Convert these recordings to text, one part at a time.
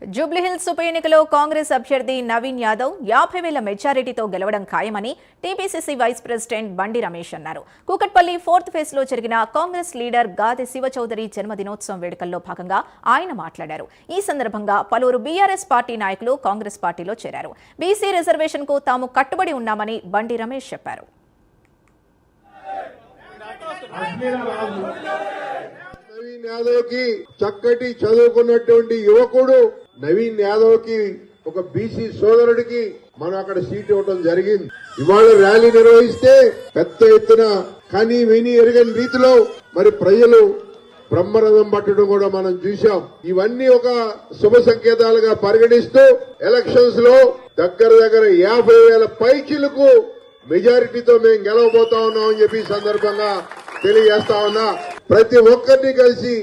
జూబ్లీహిల్స్ ఉప ఎన్నికలో కాంగ్రెస్ అభ్యర్థి నవీన్ యాదవ్ 50,000 మెజారిటీతో గెలవడం ఖాయమని టీపీసీసీ వైస్ ప్రెసిడెంట్ బండి రమేష్ అన్నారు. కూకట్పల్లి 4th ఫేజ్లో జరిగిన కాంగ్రెస్ లీడర్ గాదె శివచౌదరి జన్మదినోత్సవం వేడుకల్లో భాగంగా ఆయన మాట్లాడారు. ఈ సందర్భంగా పలువురు బీఆర్ఎస్ పార్టీ నాయకులు కాంగ్రెస్ పార్టీలో చేరారు. బీసీ రిజర్వేషన్కు తాము కట్టుబడి ఉన్నామని బండి రమేష్ చెప్పారు. నవీన్ యాదవ్ కి చక్కటి చదువుకున్నటువంటి యువకుడు నవీన్ యాదవ్ కి ఒక బీసీ సోదరుడికి మనం అక్కడ సీట్ ఇవ్వడం జరిగింది. ఇవాళ ర్యాలీ నిర్వహిస్తే పెద్ద ఎత్తున కని విని ఎరగని రీతిలో మరి ప్రజలు బ్రహ్మరథం పట్టడం కూడా మనం చూశాం. ఇవన్నీ ఒక శుభ సంకేతాలుగా పరిగణిస్తూ ఎలక్షన్స్ లో దగ్గర 50,000 పైచిలకు మెజారిటీతో మేము గెలవబోతా ఉన్నామని చెప్పి సందర్భంగా తెలియజేస్తా ఉన్నా. ప్రతి ఒక్కరిని కలిసి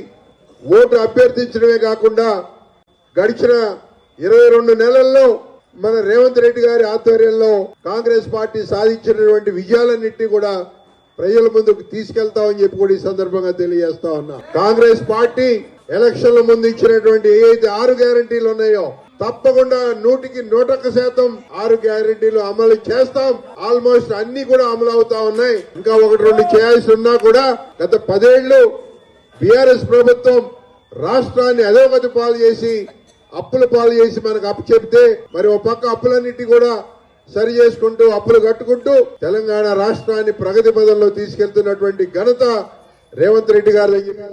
ఓటు అభ్యర్థించడమే కాకుండా గడిచిన 22 నెలల్లో మన రేవంత్ రెడ్డి గారి ఆధ్వర్యంలో కాంగ్రెస్ పార్టీ సాధించినటువంటి విజయాలన్నింటినీ కూడా ప్రజల ముందుకు తీసుకెళ్తామని చెప్పి కూడా ఈ సందర్భంగా తెలియజేస్తా ఉన్నా. కాంగ్రెస్ పార్టీ ఎలక్షన్ల ముందు ఇచ్చినటువంటి ఏవైతే 6 గ్యారంటీలు ఉన్నాయో తప్పకుండా 100% 6 గ్యారెంటీలు అమలు చేస్తాం. ఆల్మోస్ట్ అన్ని కూడా అమలు అవుతా ఉన్నాయి. ఇంకా 1-2 చేయాల్సి ఉన్నా కూడా గత 10 ఏళ్లు బీఆర్ఎస్ ప్రభుత్వం రాష్ట్రాన్ని అధోగతి పాలు చేసి అప్పుల పాలు చేసి మనకు అప్పు చెబితే మరి ఒక పక్క అప్పులన్నిటి కూడా సరి చేసుకుంటూ అప్పులు కట్టుకుంటూ తెలంగాణ రాష్ట్రాన్ని ప్రగతి పదంలో తీసుకెళ్తున్నటువంటి ఘనత రేవంత్ రెడ్డి గారి దగ్గర